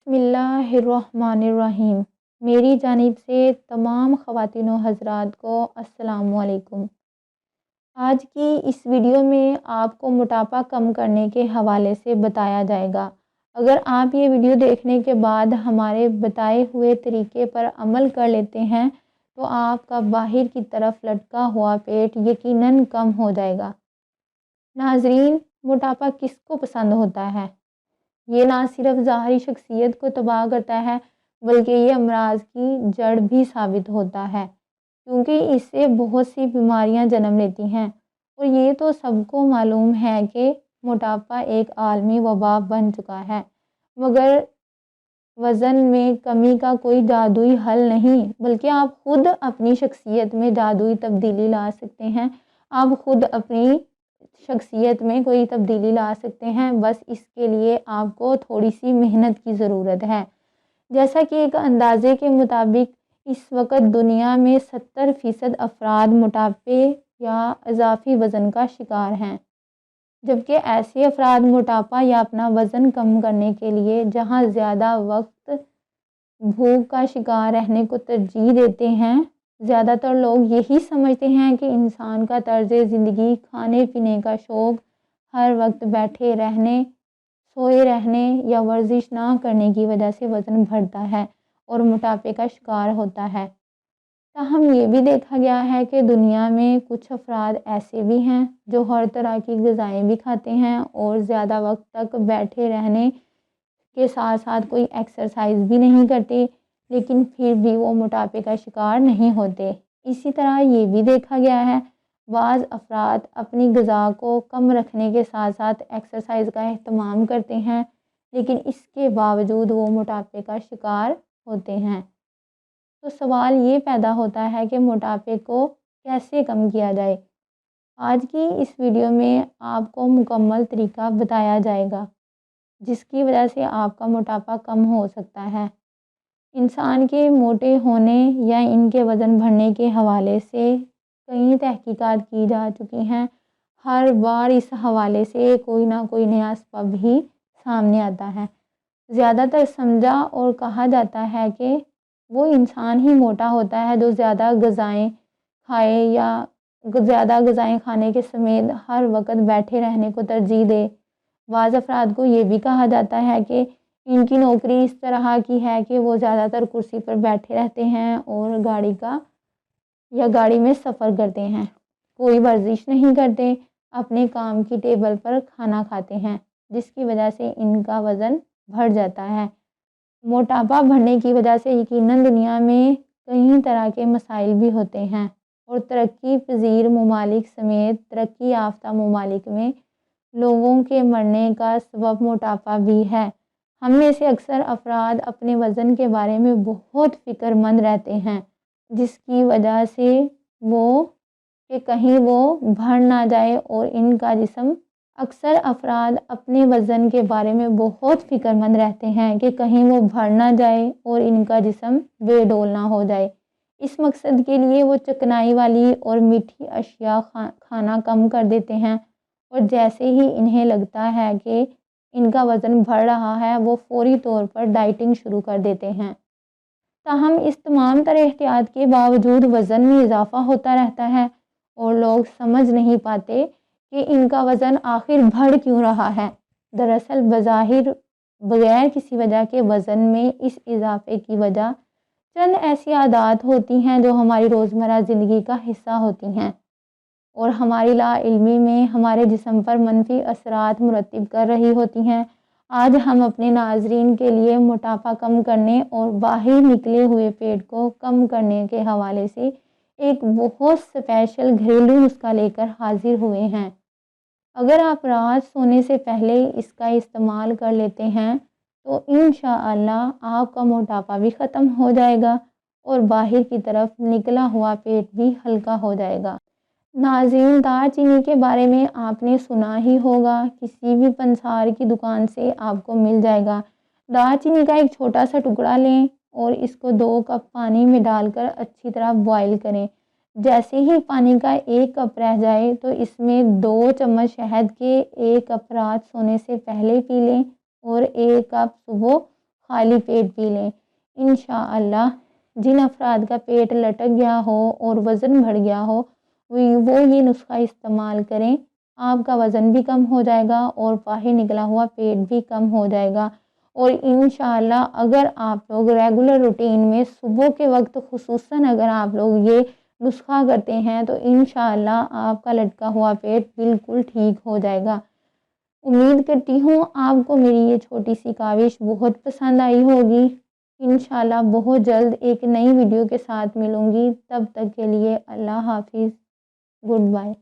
बिस्मिल्लाहिर्रहमानिर्रहीम। मेरी जानिब से तमाम ख़वातीन व हज़रात को अस्सलामु अलैकुम। आज की इस वीडियो में आपको मोटापा कम करने के हवाले से बताया जाएगा। अगर आप ये वीडियो देखने के बाद हमारे बताए हुए तरीके पर अमल कर लेते हैं तो आपका बाहर की तरफ लटका हुआ पेट यकीनन कम हो जाएगा। नाज़रीन, मोटापा किसको पसंद होता है? ये ना सिर्फ ज़ाहरी शख्सियत को तबाह करता है बल्कि ये अमराज की जड़ भी साबित होता है, क्योंकि इससे बहुत सी बीमारियां जन्म लेती हैं। और ये तो सबको मालूम है कि मोटापा एक आलमी वबा बन चुका है। मगर वज़न में कमी का कोई जादुई हल नहीं, बल्कि आप खुद अपनी शख्सियत में जादुई तब्दीली ला सकते हैं। आप खुद अपनी शख्सियत में कोई तब्दीली ला सकते हैं। बस इसके लिए आपको थोड़ी सी मेहनत की ज़रूरत है। जैसा कि एक अंदाज़े के मुताबिक इस वक्त दुनिया में 70% अफराद मोटापे या इजाफी वज़न का शिकार हैं, जबकि ऐसे अफराद मोटापा या अपना वज़न कम करने के लिए जहां ज़्यादा वक्त भूख का शिकार रहने को तरजीह देते हैं, ज़्यादातर लोग यही समझते हैं कि इंसान का तर्ज ज़िंदगी, खाने पीने का शौक़, हर वक्त बैठे रहने, सोए रहने या वर्जिश ना करने की वजह से वज़न बढ़ता है और मोटापे का शिकार होता है। ताहम ये भी देखा गया है कि दुनिया में कुछ अफराद ऐसे भी हैं जो हर तरह की ग़िज़ाएँ भी खाते हैं और ज़्यादा वक्त तक बैठे रहने के साथ साथ कोई एक्सरसाइज भी नहीं करते, लेकिन फिर भी वो मोटापे का शिकार नहीं होते। इसी तरह ये भी देखा गया है बाज़ अफराद अपनी ग़िज़ा को कम रखने के साथ साथ एक्सरसाइज का अहतमाम करते हैं, लेकिन इसके बावजूद वो मोटापे का शिकार होते हैं। तो सवाल ये पैदा होता है कि मोटापे को कैसे कम किया जाए। आज की इस वीडियो में आपको मुकम्मल तरीका बताया जाएगा जिसकी वजह से आपका मोटापा कम हो सकता है। इंसान के मोटे होने या इनके वज़न बढ़ने के हवाले से कई तहकीकात की जा चुकी हैं। हर बार इस हवाले से कोई ना कोई नया सबब ही सामने आता है। ज़्यादातर समझा और कहा जाता है कि वो इंसान ही मोटा होता है जो ज़्यादा ग़िज़ाएँ खाए या ज़्यादा ग़िज़ाएँ खाने के समेत हर वक्त बैठे रहने को तरजीह दे। बाज़ अफराद को ये भी कहा जाता है कि इनकी नौकरी इस तरह की है कि वो ज़्यादातर कुर्सी पर बैठे रहते हैं और गाड़ी में सफ़र करते हैं, कोई वर्जिश नहीं करते, अपने काम की टेबल पर खाना खाते हैं, जिसकी वजह से इनका वज़न बढ़ जाता है। मोटापा बढ़ने की वजह से यकीनन दुनिया में कई तरह के मसाइल भी होते हैं और तरक्की पज़ीर ममालिक समेत तरक्की याफ्ता ममालिक में लोगों के मरने का सबब मोटापा भी है। हम में से अक्सर अफराद अपने वज़न के बारे में बहुत फ़िक्रमंद रहते हैं, जिसकी वजह से कहीं वो बढ़ ना जाए और इनका जिस्म अक्सर अफराद अपने वज़न के बारे में बहुत फ़िक्रमंद रहते हैं कि कहीं वो बढ़ ना जाए और इनका जिस्म बेडौल ना हो जाए। इस मकसद के लिए वो चिकनाई वाली और मीठी अशिया खाना कम कर देते हैं और जैसे ही इन्हें लगता है कि इनका वज़न बढ़ रहा है वो फ़ौरी तौर पर डाइटिंग शुरू कर देते हैं। ताहम इस तमाम तरह एहतियात के बावजूद वज़न में इजाफ़ा होता रहता है और लोग समझ नहीं पाते कि इनका वज़न आखिर बढ़ क्यों रहा है। दरअसल बज़ाहिर बग़ैर किसी वजह के वज़न में इस इजाफ़े की वजह चंद ऐसी आदत होती हैं जो हमारी रोज़मर्रा ज़िंदगी का हिस्सा होती हैं और हमारी लाइल्मी में हमारे जिस्म पर मनफी असरात मुरतब कर रही होती हैं। आज हम अपने नाज़रीन के लिए मोटापा कम करने और बाहर निकले हुए पेट को कम करने के हवाले से एक बहुत स्पेशल घरेलू नुस्खा लेकर हाजिर हुए हैं। अगर आप रात सोने से पहले इसका इस्तेमाल कर लेते हैं तो इंशाअल्लाह आपका मोटापा भी ख़त्म हो जाएगा और बाहर की तरफ निकला हुआ पेट भी हल्का हो जाएगा। नाज़रीन, दालचीनी के बारे में आपने सुना ही होगा, किसी भी पंसार की दुकान से आपको मिल जाएगा। दालचीनी का एक छोटा सा टुकड़ा लें और इसको 2 कप पानी में डालकर अच्छी तरह बॉईल करें। जैसे ही पानी का 1 कप रह जाए तो इसमें 2 चम्मच शहद के 1 कप रात सोने से पहले पी लें और 1 कप सुबह خالی پیٹ پی لیں۔ انشاءاللہ جن افراد کا پیٹ لٹک گیا ہو اور وزن بڑھ گیا ہو وہ یہ نسخہ استعمال کریں، آپ کا وزن بھی کم ہو جائے گا اور باہر نکلا ہوا پیٹ بھی کم ہو جائے گا۔ اور انشاءاللہ اگر آپ لوگ ریگولر روٹین میں صبح کے وقت خصوصاً اگر آپ لوگ یہ نسخہ کرتے ہیں تو انشاءاللہ آپ کا لٹکا ہوا پیٹ بالکل ٹھیک ہو جائے گا۔ امید کرتی ہوں آپ کو میری یہ چھوٹی سی کاوش بہت پسند آئی ہوگی۔ انشاءاللہ بہت جلد ایک نئی ویڈیو کے ساتھ ملوں گی، تب تک کے لیے اللہ حافظ، گڈ بائے۔